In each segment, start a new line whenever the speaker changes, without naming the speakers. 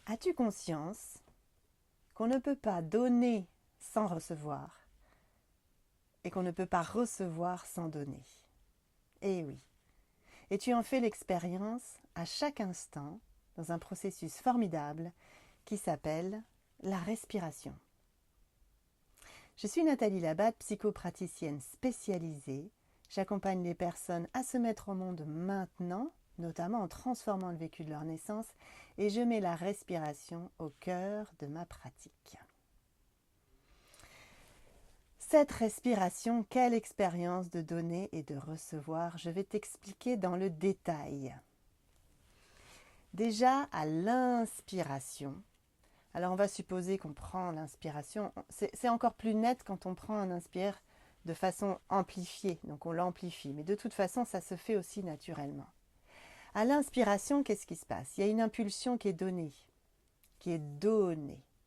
As-tu conscience qu'on ne peut pas donner sans recevoir et qu'on ne peut pas recevoir sans donner? Eh oui. Et tu en fais l'expérience à chaque instant dans un processus formidable qui s'appelle la respiration. Je suis Nathalie Labatte, psychopraticienne spécialisée. J'accompagne les personnes à se mettre au monde maintenant, notamment en transformant le vécu de leur naissance, et je mets la respiration au cœur de ma pratique. Cette respiration, quelle expérience de donner et de recevoir, je vais t'expliquer dans le détail. Déjà à l'inspiration, alors on va supposer qu'on prend l'inspiration, c'est encore plus net quand on prend un inspire de façon amplifiée, donc on l'amplifie, mais de toute façon ça se fait aussi naturellement. À l'inspiration, qu'est-ce qui se passe? Il y a une impulsion qui est donnée,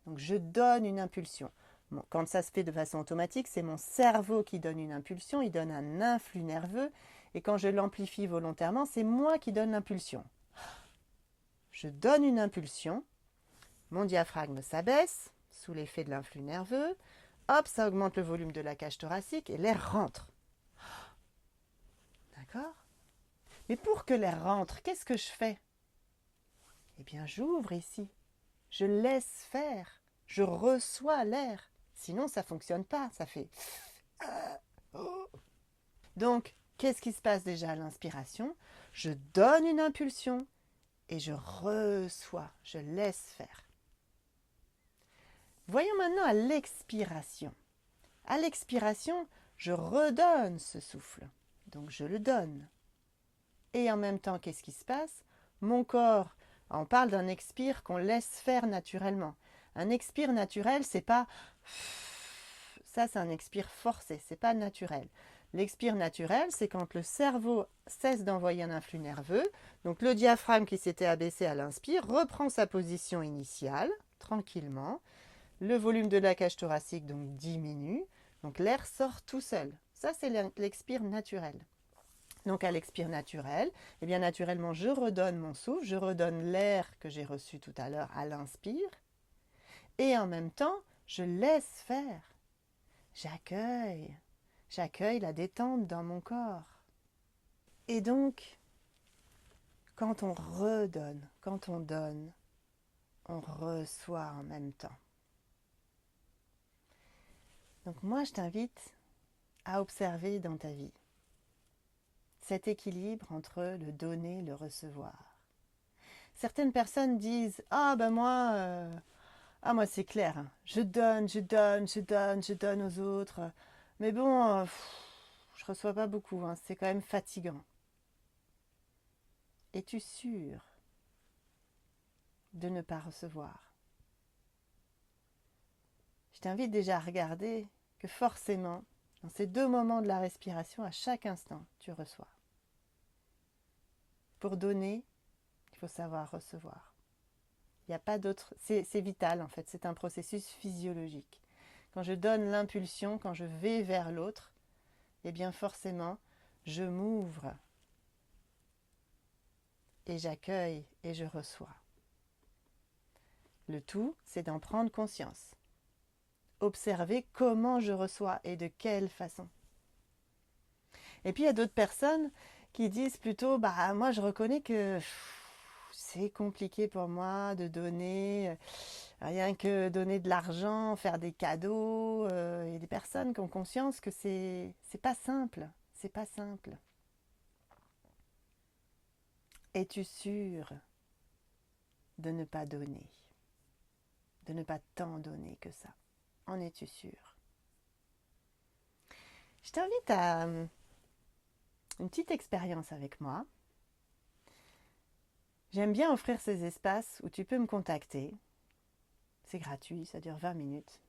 donc je donne une impulsion. Bon, quand ça se fait de façon automatique, c'est mon cerveau qui donne une impulsion, il donne un influx nerveux, et quand je l'amplifie volontairement, c'est moi qui donne l'impulsion. Je donne une impulsion, mon diaphragme s'abaisse sous l'effet de l'influx nerveux, hop, ça augmente le volume de la cage thoracique et l'air rentre. D'accord? Mais pour que l'air rentre, qu'est-ce que je fais? Eh bien, j'ouvre ici, je laisse faire, je reçois l'air. Sinon, ça ne fonctionne pas, ça fait... Donc, qu'est-ce qui se passe déjà à l'inspiration? Je donne une impulsion et je reçois, je laisse faire. Voyons maintenant à l'expiration. À l'expiration, je redonne ce souffle, donc je le donne. Et en même temps, qu'est-ce qui se passe? Mon corps, on parle d'un expire qu'on laisse faire naturellement. Un expire naturel, c'est pas... Ça, c'est un expire forcé, c'est pas naturel. L'expire naturel, c'est quand le cerveau cesse d'envoyer un influx nerveux, donc le diaphragme qui s'était abaissé à l'inspire reprend sa position initiale, tranquillement. Le volume de la cage thoracique donc diminue, donc l'air sort tout seul. Ça, c'est l'expire naturel. Donc à l'expire naturel, eh bien naturellement, je redonne mon souffle, je redonne l'air que j'ai reçu tout à l'heure à l'inspire, et en même temps, je laisse faire. J'accueille la détente dans mon corps. Et donc, quand on redonne, quand on donne, on reçoit en même temps. Donc moi, je t'invite à observer dans ta vie cet équilibre entre le donner et le recevoir. Certaines personnes disent « Ah ben moi c'est clair, hein. Je donne, je donne aux autres. Mais bon, je reçois pas beaucoup, hein. C'est quand même fatigant. » Es-tu sûr de ne pas recevoir? Je t'invite déjà à regarder que forcément, dans ces deux moments de la respiration, à chaque instant, tu reçois. Pour donner, il faut savoir recevoir. Il n'y a pas d'autre... C'est vital en fait, c'est un processus physiologique. Quand je donne l'impulsion, quand je vais vers l'autre, eh bien forcément, je m'ouvre et j'accueille et je reçois. Le tout, c'est d'en prendre conscience. Observer comment je reçois et de quelle façon. Et puis il y a d'autres personnes qui disent plutôt, bah moi je reconnais que c'est compliqué pour moi de donner, rien que donner de l'argent, faire des cadeaux. Il y a des personnes qui ont conscience que c'est pas simple, c'est pas simple. Es-tu sûr de ne pas donner, de ne pas tant donner que ça? En es-tu sûr? Je t'invite à une petite expérience avec moi. J'aime bien offrir ces espaces où tu peux me contacter. C'est gratuit, ça dure 20 minutes.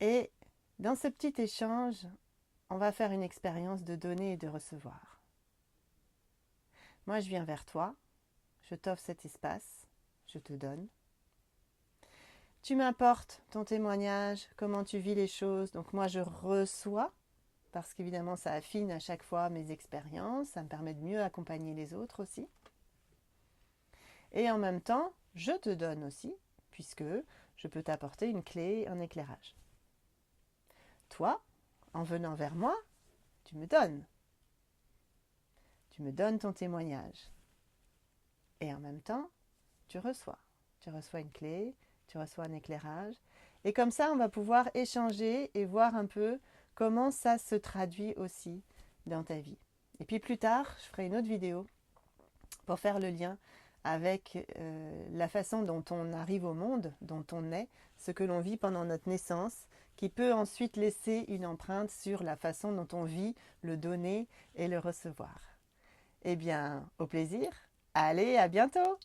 Et dans ce petit échange, on va faire une expérience de donner et de recevoir. Moi, je viens vers toi, je t'offre cet espace, je te donne. Tu m'apportes ton témoignage, comment tu vis les choses. Donc moi, je reçois, parce qu'évidemment, ça affine à chaque fois mes expériences, ça me permet de mieux accompagner les autres aussi. Et en même temps, je te donne aussi, puisque je peux t'apporter une clé, un éclairage. Toi, en venant vers moi, tu me donnes. Tu me donnes ton témoignage. Et en même temps, tu reçois. Tu reçois une clé, tu reçois un éclairage. Et comme ça, on va pouvoir échanger et voir un peu comment ça se traduit aussi dans ta vie. Et puis plus tard, je ferai une autre vidéo pour faire le lien avec la façon dont on arrive au monde, dont on est, ce que l'on vit pendant notre naissance, qui peut ensuite laisser une empreinte sur la façon dont on vit le donner et le recevoir. Eh bien, au plaisir. Allez, à bientôt!